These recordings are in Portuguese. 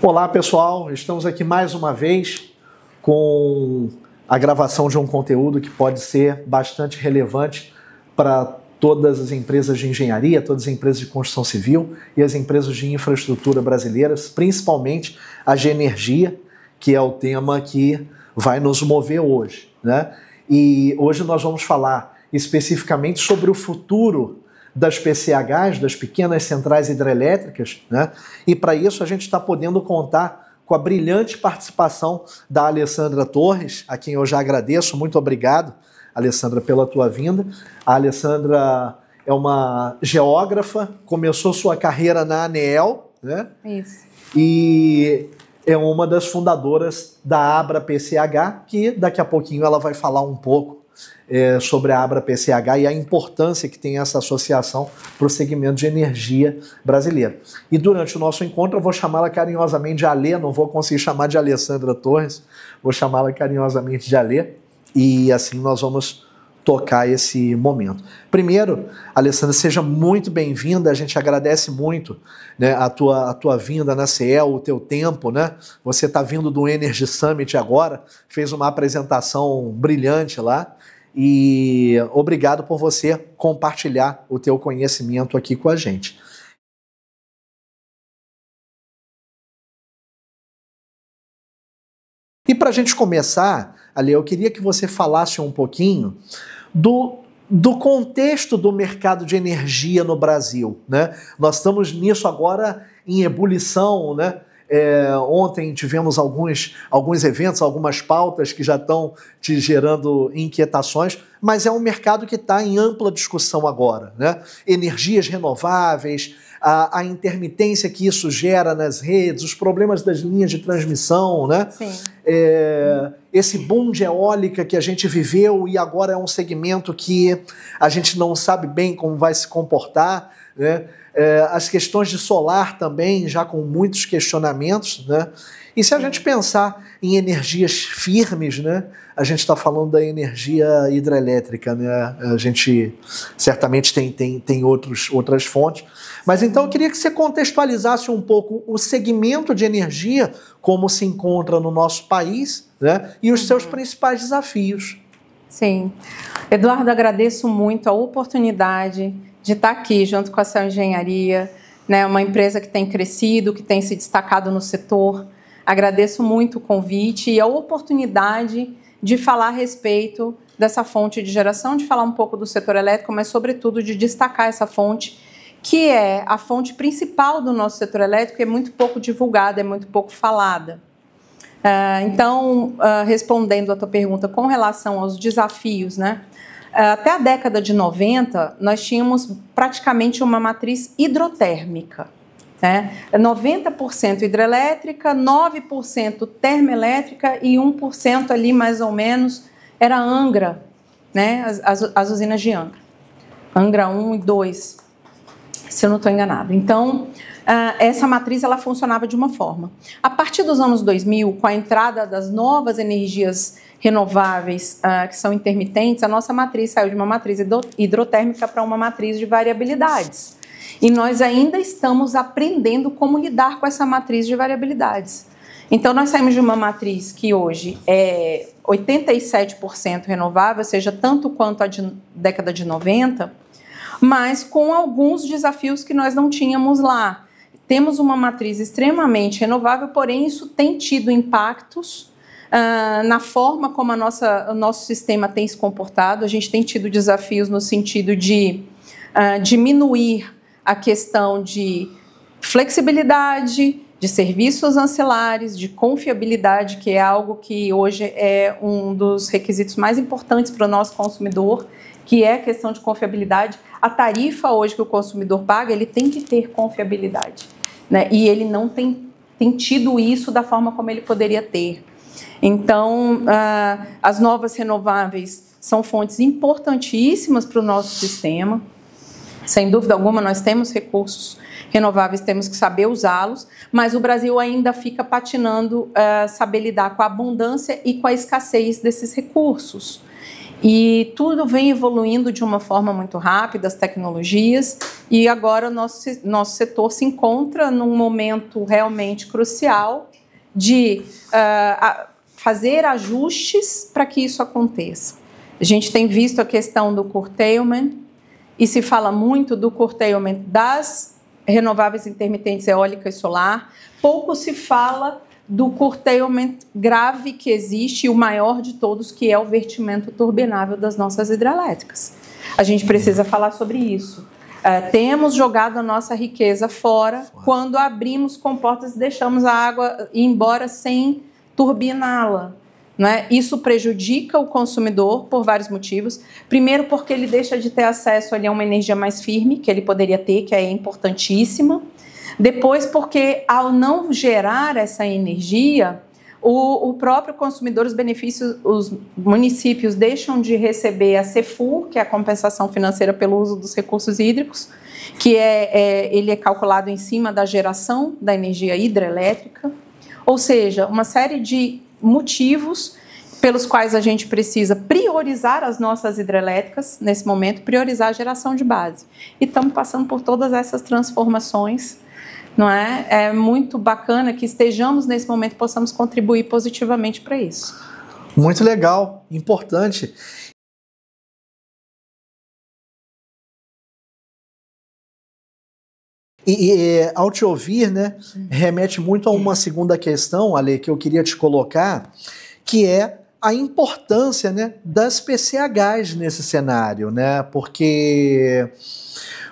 Olá pessoal, estamos aqui mais uma vez com a gravação de um conteúdo que pode ser bastante relevante para todas as empresas de engenharia, todas as empresas de construção civil e as empresas de infraestrutura brasileiras, principalmente as de energia, que é o tema que vai nos mover hoje, né? E hoje nós vamos falar especificamente sobre o futuro das PCHs, das pequenas centrais hidrelétricas, né? E para isso a gente está podendo contar com a brilhante participação da Alessandra Torres, a quem eu já agradeço. Muito obrigado, Alessandra, pela tua vinda. A Alessandra é uma geógrafa, começou sua carreira na ANEEL, né? Isso. E é uma das fundadoras da Abra PCH, que daqui a pouquinho ela vai falar um pouco sobre a Abra PCH e a importância que tem essa associação para o segmento de energia brasileiro. E durante o nosso encontro eu vou chamá-la carinhosamente de Alê, não vou conseguir chamar de Alessandra Torres, vou chamá-la carinhosamente de Alê, e assim nós vamos tocar esse momento. Primeiro, Alessandra, seja muito bem-vinda, a gente agradece muito, né, a tua vinda na CEEL, o teu tempo, né? Você está vindo do Energy Summit agora, fez uma apresentação brilhante lá, e obrigado por você compartilhar o teu conhecimento aqui com a gente. E para a gente começar, Ale, eu queria que você falasse um pouquinho do contexto do mercado de energia no Brasil, né? Nós estamos nisso agora em ebulição, né? Ontem tivemos alguns eventos, algumas pautas que já estão te gerando inquietações, mas é um mercado que está em ampla discussão agora, né? Energias renováveis, a intermitência que isso gera nas redes, os problemas das linhas de transmissão, né? Sim. Esse boom de eólica que a gente viveu e agora é um segmento que a gente não sabe bem como vai se comportar, né? As questões de solar também, já com muitos questionamentos, né? E se a gente pensar em energias firmes, né? A gente está falando da energia hidrelétrica, né? A gente certamente tem outras fontes. Mas então eu queria que você contextualizasse um pouco o segmento de energia, como se encontra no nosso país, né? E os seus principais desafios. Sim. Eduardo, agradeço muito a oportunidade de estar aqui junto com a CEEL Engenharia, né, uma empresa que tem crescido, que tem se destacado no setor. Agradeço muito o convite e a oportunidade de falar a respeito dessa fonte de geração, de falar um pouco do setor elétrico, mas, sobretudo, de destacar essa fonte, que é a fonte principal do nosso setor elétrico, é muito pouco divulgada, é muito pouco falada. Então, respondendo a tua pergunta com relação aos desafios, né? Até a década de 90, nós tínhamos praticamente uma matriz hidrotérmica, né? 90% hidrelétrica, 9% termoelétrica e 1% ali, mais ou menos, era Angra, né? As usinas de Angra. Angra 1 e 2, se eu não estou enganada. Então, essa matriz ela funcionava de uma forma. A partir dos anos 2000, com a entrada das novas energias renováveis, que são intermitentes, a nossa matriz saiu de uma matriz hidrotérmica para uma matriz de variabilidades. E nós ainda estamos aprendendo como lidar com essa matriz de variabilidades. Então, nós saímos de uma matriz que hoje é 87% renovável, ou seja, tanto quanto a década de 90, mas com alguns desafios que nós não tínhamos lá. Temos uma matriz extremamente renovável, porém isso tem tido impactos na forma como o nosso sistema tem se comportado. A gente tem tido desafios no sentido de diminuir a questão de flexibilidade, de serviços ancilares, de confiabilidade, que é algo que hoje é um dos requisitos mais importantes para o nosso consumidor, que é a questão de confiabilidade. A tarifa hoje que o consumidor paga, ele tem que ter confiabilidade, né? E ele não tem tido isso da forma como ele poderia ter. Então, as novas renováveis são fontes importantíssimas para o nosso sistema. Sem dúvida alguma, nós temos recursos renováveis, temos que saber usá-los, mas o Brasil ainda fica patinando saber lidar com a abundância e com a escassez desses recursos. E tudo vem evoluindo de uma forma muito rápida, as tecnologias, e agora o nosso setor se encontra num momento realmente crucial de fazer ajustes para que isso aconteça. A gente tem visto a questão do curtailment, e se fala muito do curtailment das renováveis intermitentes eólica e solar, pouco se fala do curtailment grave que existe, e o maior de todos, que é o vertimento turbinável das nossas hidrelétricas. A gente precisa falar sobre isso. Temos jogado a nossa riqueza fora quando abrimos comportas e deixamos a água ir embora sem turbiná-la. Né? Isso prejudica o consumidor por vários motivos. Primeiro, porque ele deixa de ter acesso ali a uma energia mais firme, que ele poderia ter, que é importantíssima. Depois, porque ao não gerar essa energia, o próprio consumidor, os benefícios, os municípios deixam de receber a CEFUR, que é a compensação financeira pelo uso dos recursos hídricos, que ele é calculado em cima da geração da energia hidrelétrica. Ou seja, uma série de motivos pelos quais a gente precisa priorizar as nossas hidrelétricas, nesse momento, priorizar a geração de base. E estamos passando por todas essas transformações. Não é? É muito bacana que estejamos nesse momento, possamos contribuir positivamente para isso. Muito legal, importante. E ao te ouvir, né, remete muito a uma segunda questão, Ale, que eu queria te colocar, que é a importância, né, das PCHs nesse cenário, né? Porque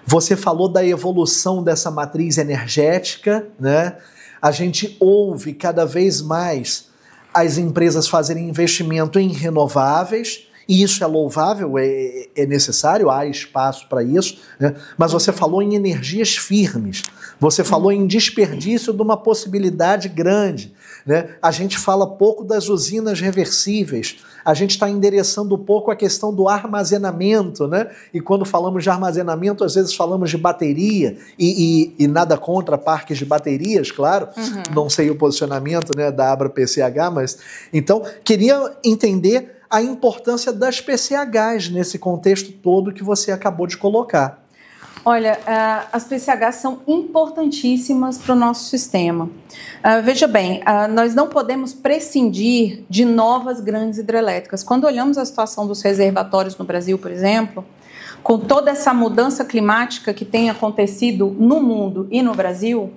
você falou da evolução dessa matriz energética, né? A gente ouve cada vez mais as empresas fazerem investimento em renováveis, e isso é louvável, é necessário, há espaço para isso, né? Mas você falou em energias firmes, você falou em desperdício de uma possibilidade grande, né? A gente fala pouco das usinas reversíveis, a gente está endereçando um pouco a questão do armazenamento, né? E quando falamos de armazenamento, às vezes falamos de bateria, e nada contra parques de baterias, claro, não sei o posicionamento, né, da Abra PCH, mas então queria entender a importância das PCHs nesse contexto todo que você acabou de colocar. Olha, as PCHs são importantíssimas para o nosso sistema. Veja bem, nós não podemos prescindir de novas grandes hidrelétricas. Quando olhamos a situação dos reservatórios no Brasil, por exemplo, com toda essa mudança climática que tem acontecido no mundo e no Brasil,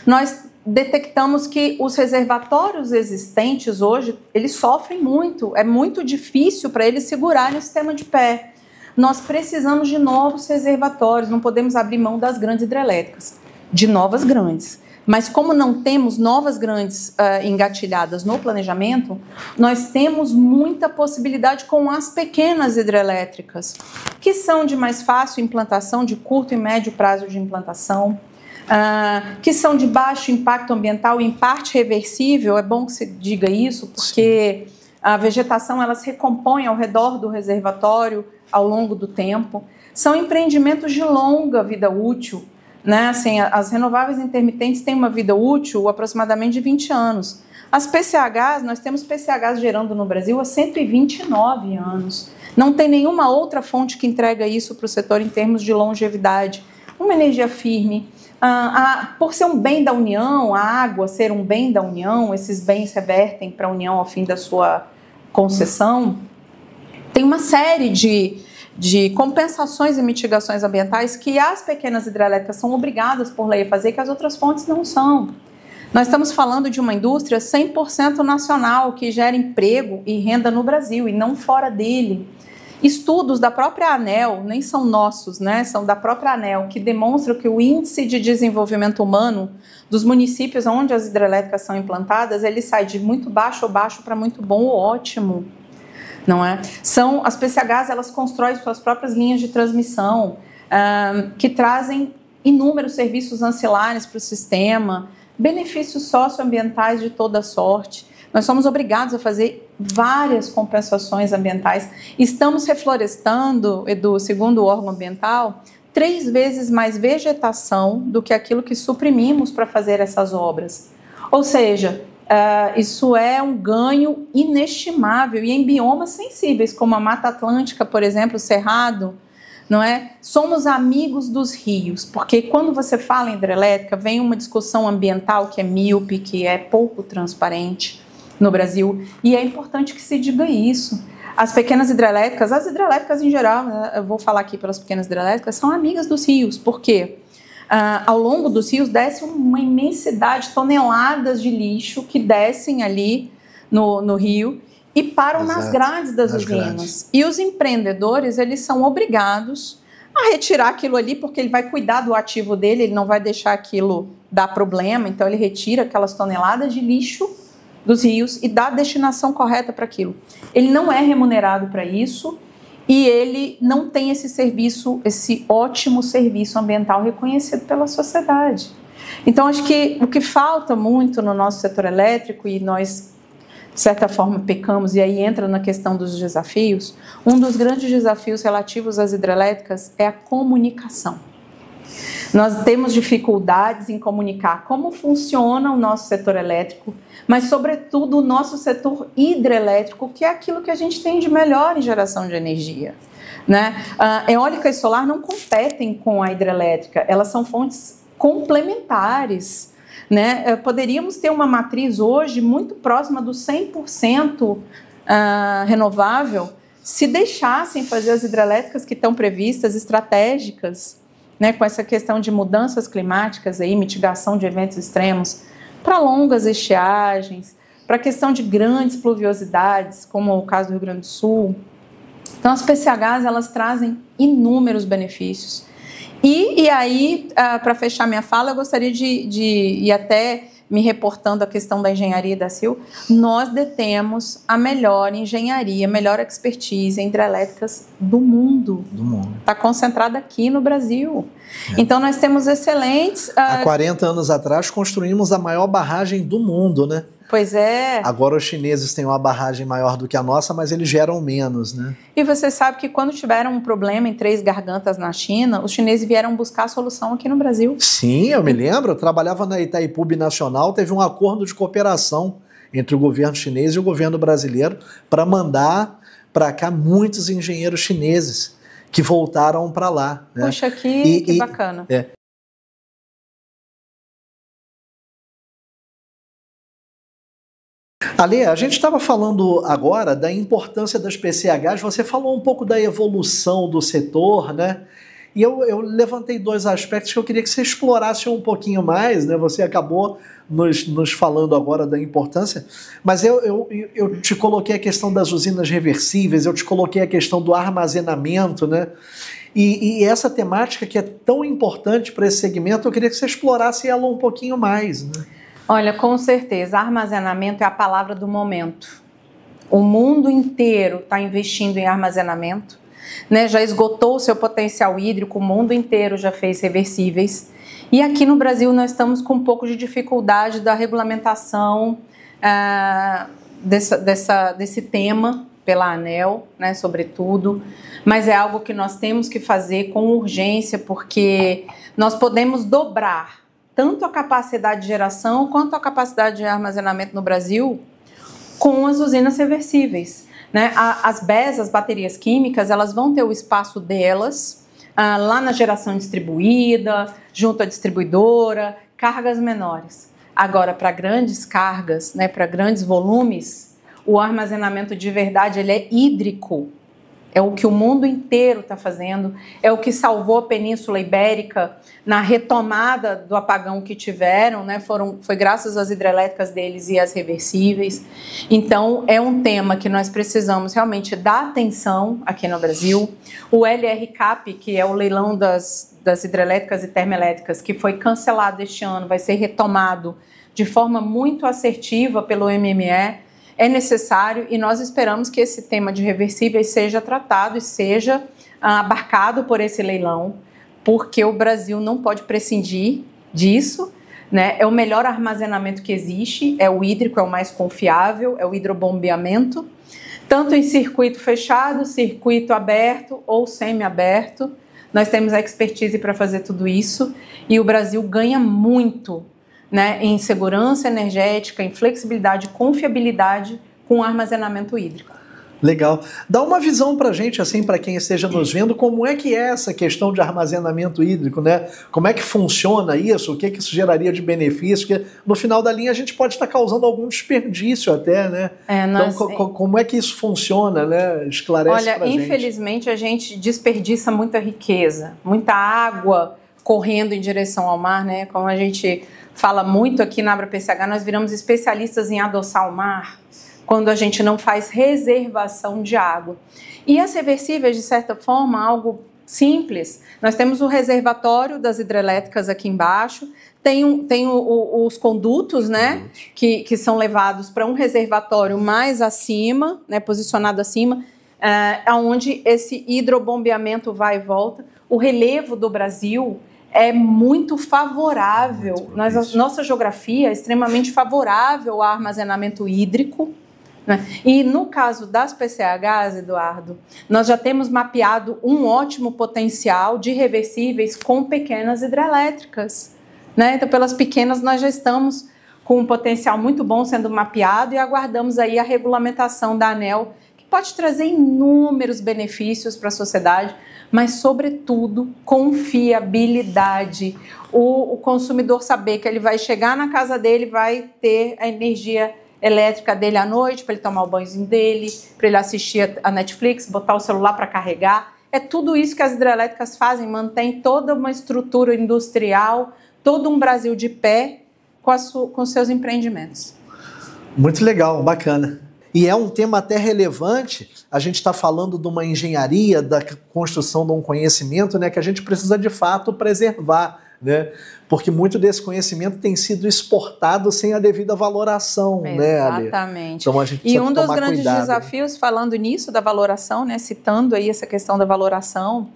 nós detectamos que os reservatórios existentes hoje, eles sofrem muito, é muito difícil para eles segurarem o sistema de pé. Nós precisamos de novos reservatórios, não podemos abrir mão das grandes hidrelétricas, de novas grandes. Mas como não temos novas grandes engatilhadas no planejamento, nós temos muita possibilidade com as pequenas hidrelétricas, que são de mais fácil implantação, de curto e médio prazo de implantação, que são de baixo impacto ambiental e em parte reversível. É bom que se diga isso, porque a vegetação ela se recompõe ao redor do reservatório ao longo do tempo. São empreendimentos de longa vida útil, né? Assim, as renováveis intermitentes têm uma vida útil aproximadamente de 20 anos. As PCHs, nós temos PCHs gerando no Brasil há 129 anos. Não tem nenhuma outra fonte que entrega isso para o setor em termos de longevidade. Uma energia firme. Por ser um bem da União, a água ser um bem da União, esses bens revertem para a União ao fim da sua concessão. Tem uma série de compensações e mitigações ambientais que as pequenas hidrelétricas são obrigadas por lei a fazer, que as outras fontes não são. Nós estamos falando de uma indústria 100% nacional, que gera emprego e renda no Brasil e não fora dele. Estudos da própria ANEEL, nem são nossos, né? São da própria ANEEL, que demonstram que o índice de desenvolvimento humano dos municípios onde as hidrelétricas são implantadas, ele sai de muito baixo ou baixo para muito bom ou ótimo. Não é? As PCHs, elas constroem suas próprias linhas de transmissão, que trazem inúmeros serviços ancilares para o sistema, benefícios socioambientais de toda sorte. Nós somos obrigados a fazer várias compensações ambientais. Estamos reflorestando, Edu, segundo o órgão ambiental, 3 vezes mais vegetação do que aquilo que suprimimos para fazer essas obras. Ou seja, isso é um ganho inestimável. E em biomas sensíveis, como a Mata Atlântica, por exemplo, o Cerrado, não é? Somos amigos dos rios, porque quando você fala em hidrelétrica, vem uma discussão ambiental que é míope, que é pouco transparente no Brasil, e é importante que se diga isso. As pequenas hidrelétricas, as hidrelétricas em geral, né, eu vou falar aqui pelas pequenas hidrelétricas, são amigas dos rios. Por quê? Ao longo dos rios desce uma imensidade de toneladas de lixo que descem ali no rio e param nas grades das usinas. E os empreendedores, eles são obrigados a retirar aquilo ali, porque ele vai cuidar do ativo dele, ele não vai deixar aquilo dar problema, então ele retira aquelas toneladas de lixo dos rios e dá a destinação correta para aquilo. Ele não é remunerado para isso e ele não tem esse serviço, esse ótimo serviço ambiental reconhecido pela sociedade. Então, acho que o que falta muito no nosso setor elétrico, e nós, de certa forma, pecamos, e aí entra na questão dos desafios, um dos grandes desafios relativos às hidrelétricas é a comunicação. Nós temos dificuldades em comunicar como funciona o nosso setor elétrico, mas, sobretudo, o nosso setor hidrelétrico, que é aquilo que a gente tem de melhor em geração de energia, né? A eólica e solar não competem com a hidrelétrica, elas são fontes complementares, né? Poderíamos ter uma matriz hoje muito próxima do 100% renovável se deixassem fazer as hidrelétricas que estão previstas, estratégicas, né, com essa questão de mudanças climáticas, aí, mitigação de eventos extremos, para longas estiagens, para a questão de grandes pluviosidades, como o caso do Rio Grande do Sul. Então, as PCHs, elas trazem inúmeros benefícios. E aí, para fechar minha fala, eu gostaria de ir até me reportando a questão da engenharia da CIL. Nós detemos a melhor engenharia, melhor expertise em hidrelétricas do mundo. Está concentrada aqui no Brasil. Então, nós temos excelentes... Há 40 anos atrás, construímos a maior barragem do mundo, né? Pois é. Agora os chineses têm uma barragem maior do que a nossa, mas eles geram menos, né? E você sabe que quando tiveram um problema em Três Gargantas na China, os chineses vieram buscar a solução aqui no Brasil. Sim, eu me lembro. Eu trabalhava na Itaipu Binacional, teve um acordo de cooperação entre o governo chinês e o governo brasileiro para mandar para cá muitos engenheiros chineses que voltaram para lá, né? Puxa, que bacana. Ale, a gente estava falando agora da importância das PCHs, você falou um pouco da evolução do setor, né? E eu levantei dois aspectos que eu queria que você explorasse um pouquinho mais, né? Você acabou nos falando agora da importância, mas eu te coloquei a questão das usinas reversíveis, eu te coloquei a questão do armazenamento, né? E essa temática que é tão importante para esse segmento, eu queria que você explorasse ela um pouquinho mais, né? Olha, com certeza, armazenamento é a palavra do momento. O mundo inteiro está investindo em armazenamento, né? Já esgotou o seu potencial hídrico, o mundo inteiro já fez reversíveis. E aqui no Brasil nós estamos com um pouco de dificuldade da regulamentação desse tema pela ANEEL, né, sobretudo, mas é algo que nós temos que fazer com urgência, porque nós podemos dobrar tanto a capacidade de geração quanto a capacidade de armazenamento no Brasil com as usinas reversíveis, né? As BES, as baterias químicas, elas vão ter o espaço delas lá na geração distribuída, junto à distribuidora, cargas menores. Agora, para grandes cargas, né, para grandes volumes, o armazenamento de verdade ele é hídrico. É o que o mundo inteiro está fazendo, é o que salvou a Península Ibérica na retomada do apagão que tiveram, né? Foi graças às hidrelétricas deles e às reversíveis. Então, é um tema que nós precisamos realmente dar atenção aqui no Brasil. O LRCAP, que é o leilão das hidrelétricas e termoelétricas, que foi cancelado este ano, vai ser retomado de forma muito assertiva pelo MME, é necessário e nós esperamos que esse tema de reversíveis seja tratado e seja abarcado por esse leilão, porque o Brasil não pode prescindir disso, né? É o melhor armazenamento que existe, é o hídrico, é o mais confiável, é o hidrobombeamento, tanto em circuito fechado, circuito aberto ou semi-aberto. Nós temos a expertise para fazer tudo isso e o Brasil ganha muito né, em segurança energética, em flexibilidade e confiabilidade com armazenamento hídrico. Legal. Dá uma visão para a gente, assim, para quem esteja nos vendo, como é que é essa questão de armazenamento hídrico, né? Como é que funciona isso? O que isso geraria de benefício? Porque no final da linha a gente pode estar causando algum desperdício até, né? Então, como é que isso funciona, né? Esclarece pra gente. Olha, infelizmente a gente desperdiça muita riqueza, muita água correndo em direção ao mar, né? Como a gente fala muito aqui na AbraPCH, nós viramos especialistas em adoçar o mar, quando a gente não faz reservação de água. E as reversíveis, de certa forma, algo simples. Nós temos o reservatório das hidrelétricas aqui embaixo, tem os condutos, né, que são levados para um reservatório mais acima, né, posicionado acima, onde esse hidrobombeamento vai e volta. O relevo do Brasil é muito favorável, nossa geografia é extremamente favorável ao armazenamento hídrico, né? E no caso das PCHs, Eduardo, nós já temos mapeado um ótimo potencial de reversíveis com pequenas hidrelétricas, né? Então, pelas pequenas, nós já estamos com um potencial muito bom sendo mapeado e aguardamos aí a regulamentação da ANEEL, que pode trazer inúmeros benefícios para a sociedade, mas, sobretudo, confiabilidade. O consumidor saber que ele vai chegar na casa dele, vai ter a energia elétrica dele à noite, para ele tomar o banhozinho dele, para ele assistir a Netflix, botar o celular para carregar. É tudo isso que as hidrelétricas fazem, mantém toda uma estrutura industrial, todo um Brasil de pé com seus empreendimentos. Muito legal, bacana. E é um tema até relevante, a gente está falando de uma engenharia, da construção de um conhecimento, né, que a gente precisa de fato preservar, né? Porque muito desse conhecimento tem sido exportado sem a devida valoração, né, Ale? Exatamente. Então a gente precisa tomar cuidado. E um dos grandes desafios, né? Falando nisso da valoração, né, citando aí essa questão da valoração,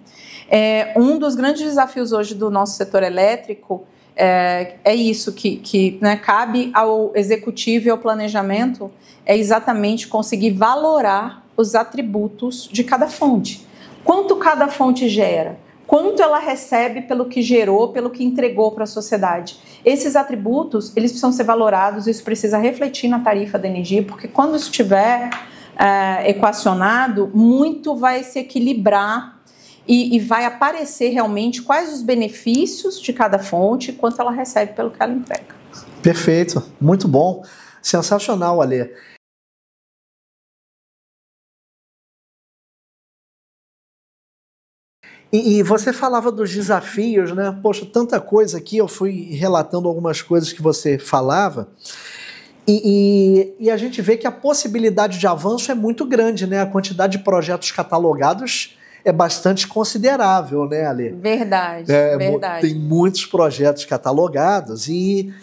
um dos grandes desafios hoje do nosso setor elétrico é isso que né, cabe ao executivo e ao planejamento, é exatamente conseguir valorar os atributos de cada fonte. Quanto cada fonte gera? Quanto ela recebe pelo que gerou, pelo que entregou para a sociedade. Esses atributos, eles precisam ser valorados, isso precisa refletir na tarifa da energia, porque quando isso estiver equacionado, muito vai se equilibrar e vai aparecer realmente quais os benefícios de cada fonte e quanto ela recebe pelo que ela entrega. Perfeito, muito bom, sensacional, Ale. E você falava dos desafios, né? Poxa, tanta coisa aqui, eu fui relatando algumas coisas que você falava, e a gente vê que a possibilidade de avanço é muito grande, né? A quantidade de projetos catalogados é bastante considerável, né, Ale? Verdade, verdade. Tem muitos projetos catalogados e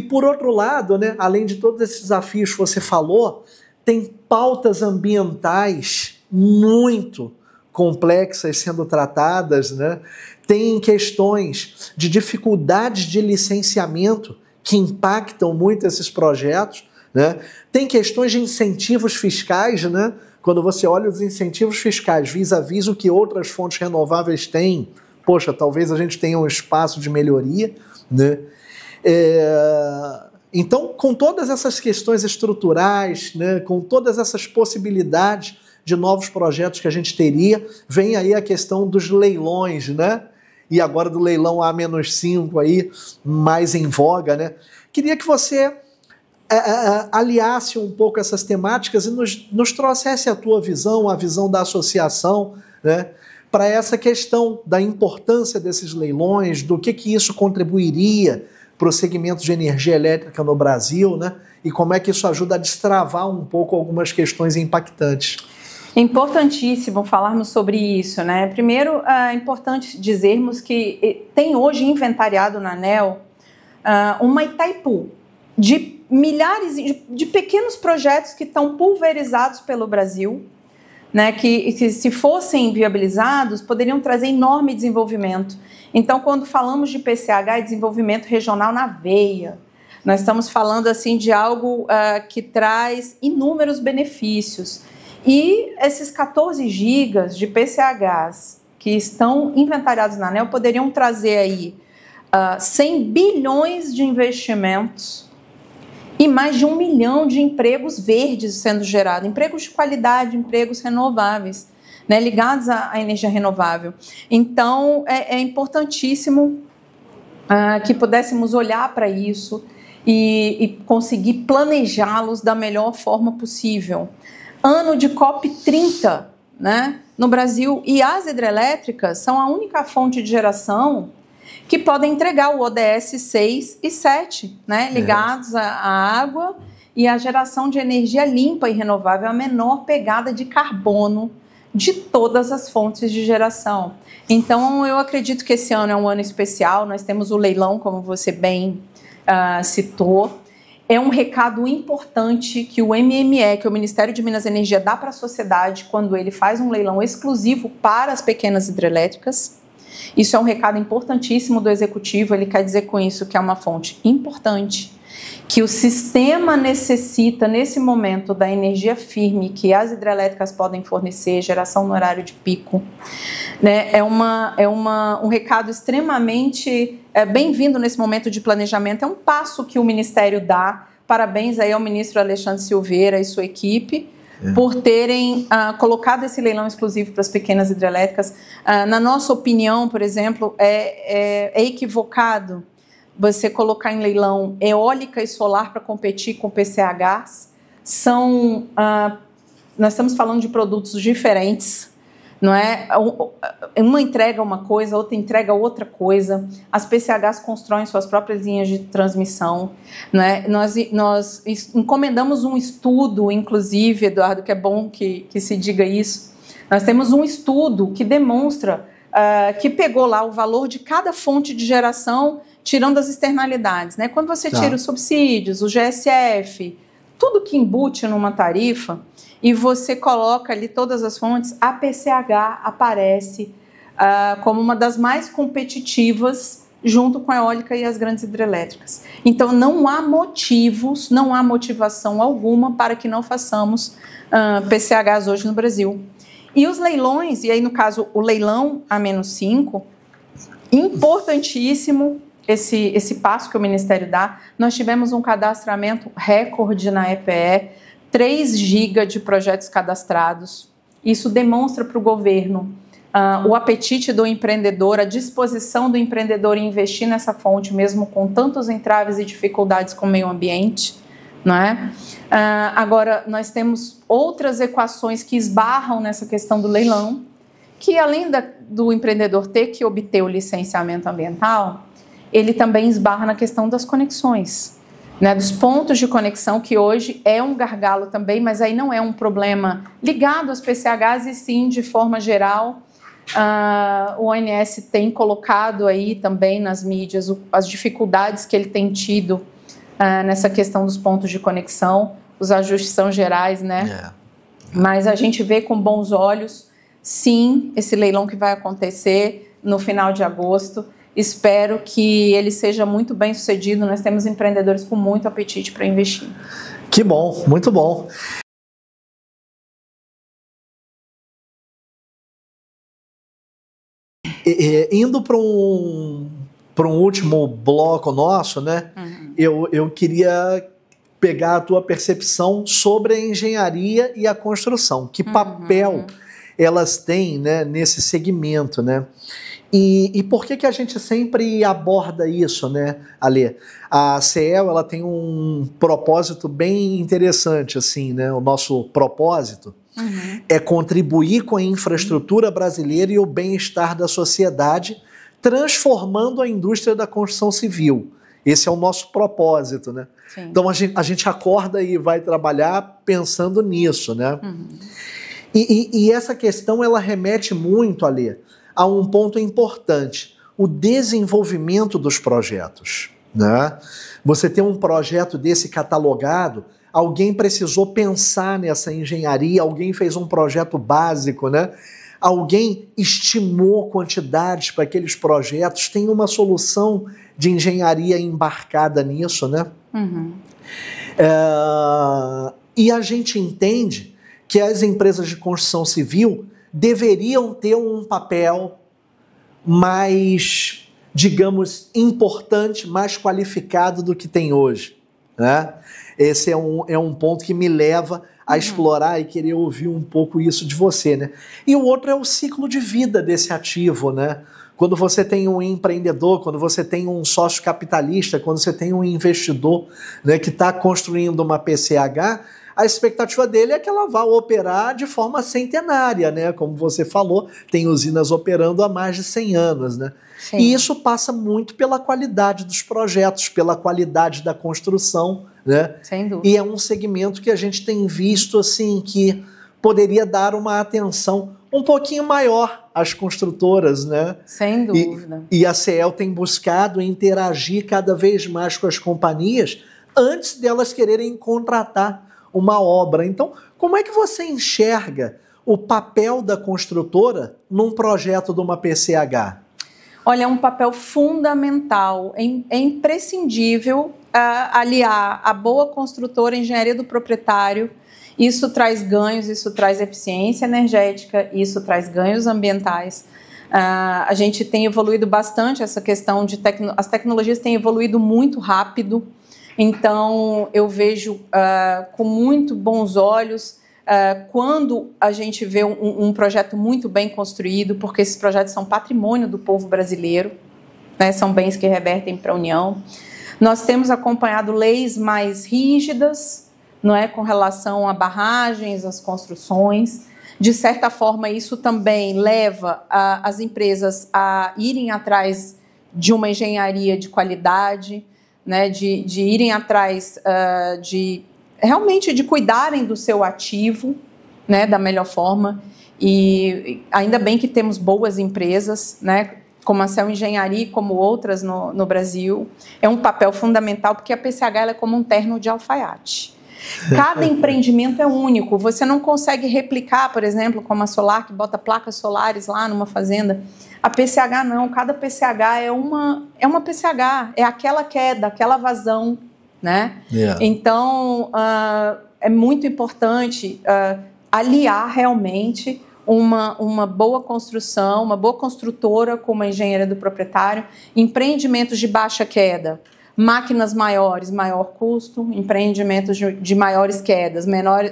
por outro lado, né, além de todos esses desafios que você falou, tem pautas ambientais muito complexas sendo tratadas, né? Tem questões de dificuldades de licenciamento que impactam muito esses projetos, né? Tem questões de incentivos fiscais, né? Quando você olha os incentivos fiscais vis-à-vis o que outras fontes renováveis têm, poxa, talvez a gente tenha um espaço de melhoria, né? Então, com todas essas questões estruturais, né? Com todas essas possibilidades de novos projetos que a gente teria, vem aí a questão dos leilões, né? E agora do leilão A-5 aí, mais em voga, né? Queria que você aliasse um pouco essas temáticas e nos trouxesse a tua visão, a visão da associação, né? Para essa questão da importância desses leilões, do que isso contribuiria para o segmento de energia elétrica no Brasil, né? E como é que isso ajuda a destravar um pouco algumas questões impactantes. É importantíssimo falarmos sobre isso, né? Primeiro, é importante dizermos que tem hoje inventariado na ANEEL uma Itaipu de milhares de pequenos projetos que estão pulverizados pelo Brasil, né? Que se fossem viabilizados, poderiam trazer enorme desenvolvimento. Então, quando falamos de PCH, é desenvolvimento regional na veia. Nós estamos falando assim de algo que traz inúmeros benefícios. E esses 14 gigas de PCHs que estão inventariados na ANEEL poderiam trazer aí 100 bilhões de investimentos e mais de 1 milhão de empregos verdes sendo gerados, empregos de qualidade, empregos renováveis, né, ligados à energia renovável. Então, é importantíssimo que pudéssemos olhar para isso e conseguir planejá-los da melhor forma possível. Ano de COP30, né, no Brasil, e as hidrelétricas são a única fonte de geração que podem entregar o ODS 6 e 7, né, ligados à água e à geração de energia limpa e renovável, a menor pegada de carbono de todas as fontes de geração. Então, eu acredito que esse ano é um ano especial, nós temos o leilão, como você bem citou. É um recado importante que o MME, que é o Ministério de Minas e Energia, dá para a sociedade quando ele faz um leilão exclusivo para as pequenas hidrelétricas. Isso é um recado importantíssimo do Executivo, ele quer dizer com isso que é uma fonte importante, que o sistema necessita, nesse momento, da energia firme que as hidrelétricas podem fornecer, geração no horário de pico. Né? É um recado extremamente bem-vindo nesse momento de planejamento, é um passo que o Ministério dá. Parabéns aí ao ministro Alexandre Silveira e sua equipe, por terem colocado esse leilão exclusivo para as pequenas hidrelétricas. Na nossa opinião, por exemplo, é equivocado você colocar em leilão eólica e solar para competir com PCHs. Nós estamos falando de produtos diferentes, não é? Uma entrega uma coisa, outra entrega outra coisa. As PCHs constroem suas próprias linhas de transmissão, não é? Nós encomendamos um estudo, inclusive, Eduardo, que é bom que se diga isso. Nós temos um estudo que demonstra que pegou lá o valor de cada fonte de geração, tirando as externalidades, né? Quando você tira os subsídios, o GSF, tudo que embute numa tarifa, e você coloca ali todas as fontes, a PCH aparece como uma das mais competitivas junto com a eólica e as grandes hidrelétricas. Então, não há motivos, não há motivação alguma para que não façamos PCHs hoje no Brasil. E os leilões, e aí no caso o leilão A-5, importantíssimo esse passo que o Ministério dá. Nós tivemos um cadastramento recorde na EPE, 3 GB de projetos cadastrados. Isso demonstra para o governo o apetite do empreendedor, a disposição do empreendedor em investir nessa fonte, mesmo com tantos entraves e dificuldades com o meio ambiente, não é? Agora, nós temos outras equações que esbarram nessa questão do leilão, que além do empreendedor ter que obter o licenciamento ambiental, ele também esbarra na questão das conexões, né, dos pontos de conexão, que hoje é um gargalo também, mas aí não é um problema ligado às PCHs, e sim, de forma geral, o ONS tem colocado aí também nas mídias as dificuldades que ele tem tido nessa questão dos pontos de conexão. Os ajustes são gerais, né? Mas a gente vê com bons olhos, sim, esse leilão que vai acontecer no final de agosto. Espero que ele seja muito bem sucedido. Nós temos empreendedores com muito apetite para investir. Que bom, muito bom. Indo para um último bloco nosso, né? Eu queria pegar a tua percepção sobre a engenharia e a construção. Que papel elas têm, né, nesse segmento, né? E por que a gente sempre aborda isso, né, Alê? A CEEL, ela tem um propósito bem interessante, assim, né? O nosso propósito é contribuir com a infraestrutura brasileira e o bem-estar da sociedade, transformando a indústria da construção civil. Esse é o nosso propósito, né? Sim. Então a gente acorda e vai trabalhar pensando nisso, né? E essa questão, ela remete muito, Alê, a um ponto importante: o desenvolvimento dos projetos, né? Você tem um projeto desse catalogado, alguém precisou pensar nessa engenharia, alguém fez um projeto básico, né? Alguém estimou quantidades para aqueles projetos, tem uma solução de engenharia embarcada nisso, né? E a gente entende que as empresas de construção civil deveriam ter um papel mais digamos, importante, mais qualificado do que tem hoje, né? Esse é um ponto que me leva a explorar e querer ouvir um pouco isso de você, né? E o outro é o ciclo de vida desse ativo, né? Quando você tem um empreendedor, quando você tem um sócio capitalista, quando você tem um investidor, né, que está construindo uma PCH, a expectativa dele é que ela vá operar de forma centenária, né? Como você falou, tem usinas operando há mais de 100 anos, né? Sim. E isso passa muito pela qualidade dos projetos, pela qualidade da construção, né? Sem dúvida. E é um segmento que a gente tem visto assim que poderia dar uma atenção um pouquinho maior às construtoras, né? Sem dúvida. E a CEEL tem buscado interagir cada vez mais com as companhias antes delas quererem contratar uma obra. Então, como é que você enxerga o papel da construtora num projeto de uma PCH? Olha, é um papel fundamental, é imprescindível aliar a boa construtora, a engenharia do proprietário. Isso traz ganhos, isso traz eficiência energética, isso traz ganhos ambientais. A gente tem evoluído bastante essa questão de as tecnologias têm evoluído muito rápido. Então, eu vejo com muito bons olhos quando a gente vê um projeto muito bem construído, porque esses projetos são patrimônio do povo brasileiro, né, são bens que revertem para a União. Nós temos acompanhado leis mais rígidas, não é, com relação a barragens, às construções. De certa forma, isso também leva as empresas a irem atrás de uma engenharia de qualidade, né, de irem atrás realmente de cuidarem do seu ativo, né, da melhor forma. E ainda bem que temos boas empresas, né, como a CEEL Engenharia e como outras no Brasil. É um papel fundamental, porque a PCH ela é como um terno de alfaiate. Cada empreendimento é único. Você não consegue replicar, por exemplo, como a Solar, que bota placas solares lá numa fazenda. A PCH não. Cada PCH é uma PCH. É aquela queda, aquela vazão, né? Yeah. Então, é muito importante aliar realmente uma boa construção, uma boa construtora com uma engenharia do proprietário, empreendimentos de baixa queda, máquinas maiores, maior custo, empreendimentos de maiores quedas, menores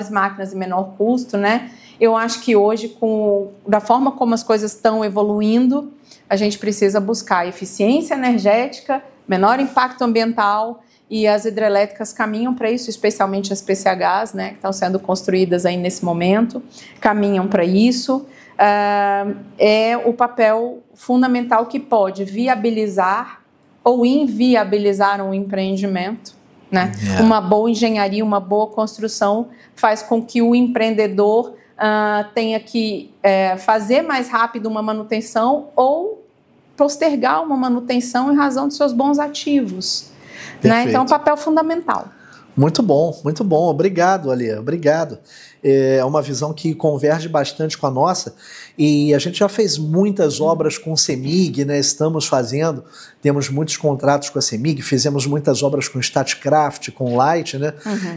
máquinas e menor custo, né? Eu acho que hoje, da forma como as coisas estão evoluindo, a gente precisa buscar eficiência energética, menor impacto ambiental, e as hidrelétricas caminham para isso, especialmente as PCHs, né, que estão sendo construídas aí nesse momento, caminham para isso. É o papel fundamental que pode viabilizar ou inviabilizar um empreendimento, né? Yeah. Uma boa engenharia, uma boa construção faz com que o empreendedor tenha que fazer mais rápido uma manutenção ou postergar uma manutenção em razão de seus bons ativos. Né? Então, é um papel fundamental. Muito bom, muito bom. Obrigado, Alia, obrigado. É uma visão que converge bastante com a nossa, e a gente já fez muitas obras com CEMIG, né? Estamos fazendo, temos muitos contratos com a CEMIG, fizemos muitas obras com Statkraft, com Light, né?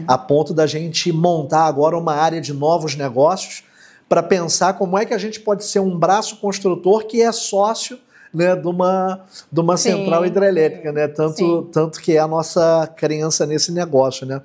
A ponto da gente montar agora uma área de novos negócios para pensar como é que a gente pode ser um braço construtor que é sócio, né, de uma central hidrelétrica, né? Tanto que é a nossa crença nesse negócio, né?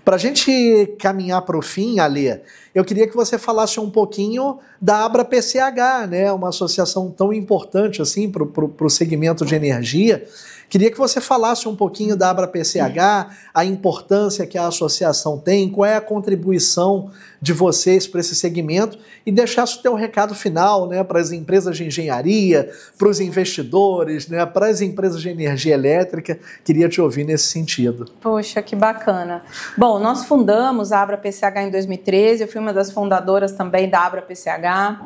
Para a gente caminhar para o fim, Alê, eu queria que você falasse um pouquinho da Abra PCH, né? Uma associação tão importante assim para o segmento de energia. Queria que você falasse um pouquinho da Abra PCH, a importância que a associação tem, qual é a contribuição de vocês para esse segmento, e deixasse o teu recado final, né, para as empresas de engenharia, para os investidores, né, para as empresas de energia elétrica. Queria te ouvir nesse sentido. Poxa, que bacana. Bom, nós fundamos a Abra PCH em 2013, eu fui uma das fundadoras também da Abra PCH.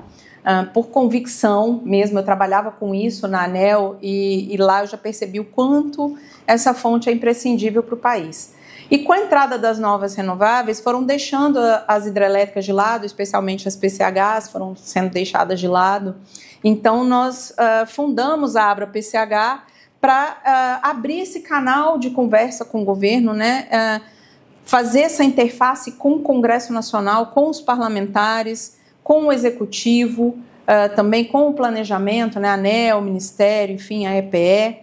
Por convicção mesmo, eu trabalhava com isso na ANEEL e lá eu já percebi o quanto essa fonte é imprescindível para o país. E com a entrada das novas renováveis, foram deixando as hidrelétricas de lado, especialmente as PCHs, foram sendo deixadas de lado. Então, nós fundamos a Abra PCH para abrir esse canal de conversa com o governo, né? fazer essa interface com o Congresso Nacional, com os parlamentares, com o Executivo, também com o planejamento, né, a ANEEL, o Ministério, enfim, a EPE,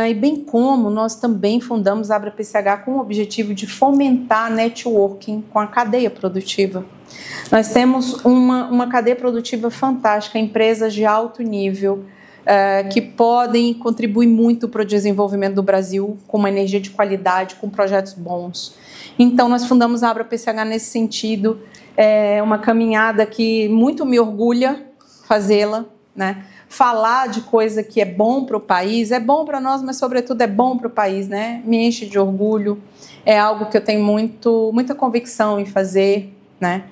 e bem como nós também fundamos a AbraPCH com o objetivo de fomentar networking com a cadeia produtiva. Nós temos uma cadeia produtiva fantástica, empresas de alto nível, que podem contribuir muito para o desenvolvimento do Brasil com uma energia de qualidade, com projetos bons. Então, nós fundamos a AbraPCH nesse sentido, uma caminhada que muito me orgulha fazê-la, né? Falar de coisa que é bom para o país, é bom para nós, mas sobretudo é bom para o país, né? Me enche de orgulho, é algo que eu tenho muita convicção em fazer, né?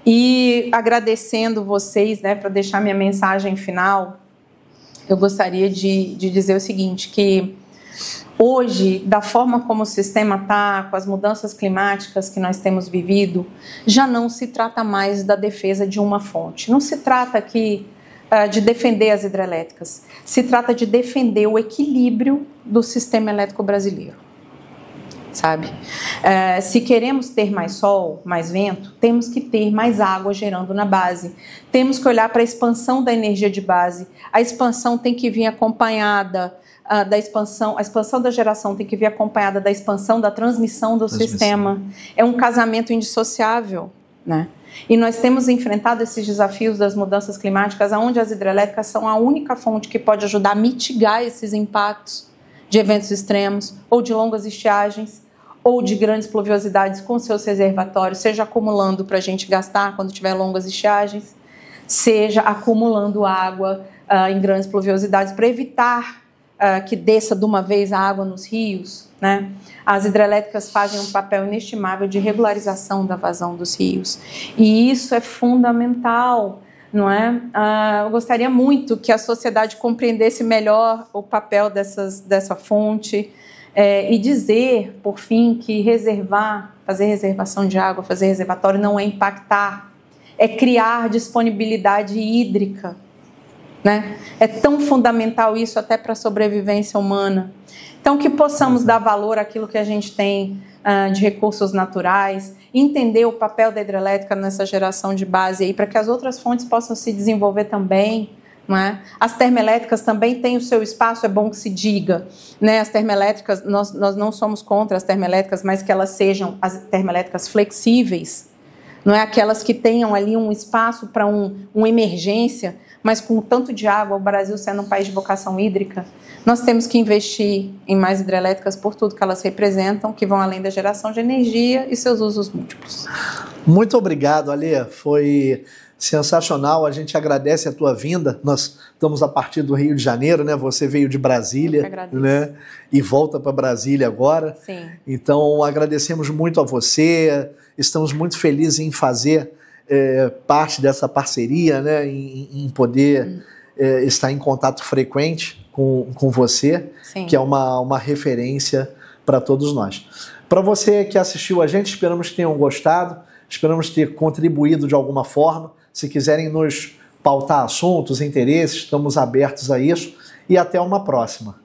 E agradecendo vocês, né, para deixar minha mensagem final, eu gostaria de dizer o seguinte, que hoje, da forma como o sistema está, com as mudanças climáticas que nós temos vivido, já não se trata mais da defesa de uma fonte. Não se trata aqui de defender as hidrelétricas, se trata de defender o equilíbrio do sistema elétrico brasileiro, sabe? Se queremos ter mais sol, mais vento, temos que ter mais água gerando na base. Temos que olhar para a expansão da energia de base. A expansão tem que vir acompanhada a expansão da geração tem que vir acompanhada da expansão da transmissão do sistema. É um casamento indissociável, né? E nós temos enfrentado esses desafios das mudanças climáticas, onde as hidrelétricas são a única fonte que pode ajudar a mitigar esses impactos de eventos extremos, ou de longas estiagens, ou de grandes pluviosidades com seus reservatórios, seja acumulando para a gente gastar quando tiver longas estiagens, seja acumulando água em grandes pluviosidades para evitar que desça de uma vez a água nos rios, né? As hidrelétricas fazem um papel inestimável de regularização da vazão dos rios. E isso é fundamental, não é? Eu gostaria muito que a sociedade compreendesse melhor o papel dessa fonte e dizer, por fim, que fazer reservação de água, fazer reservatório não é impactar, é criar disponibilidade hídrica, né? É tão fundamental isso até para a sobrevivência humana. Então, que possamos dar valor àquilo que a gente tem de recursos naturais, entender o papel da hidrelétrica nessa geração de base, para que as outras fontes possam se desenvolver também. Não é? As termoelétricas também têm o seu espaço, é bom que se diga, né? As termoelétricas, nós não somos contra as termoelétricas, mas que elas sejam as termoelétricas flexíveis, não é aquelas que tenham ali um espaço para uma emergência, mas com o tanto de água, o Brasil sendo um país de vocação hídrica, nós temos que investir em mais hidrelétricas por tudo que elas representam, que vão além da geração de energia e seus usos múltiplos. Muito obrigado, Alê. Foi sensacional, a gente agradece a tua vinda. Nós estamos a partir do Rio de Janeiro, né? Você veio de Brasília, né? E volta para Brasília agora. Sim. Então, agradecemos muito a você, estamos muito felizes em fazer parte dessa parceria, né? Em poder estar em contato frequente com você, Sim. que é uma referência para todos nós. Para você que assistiu a gente, esperamos que tenham gostado, esperamos ter contribuído de alguma forma. Se quiserem nos pautar assuntos, interesses, estamos abertos a isso. E até uma próxima.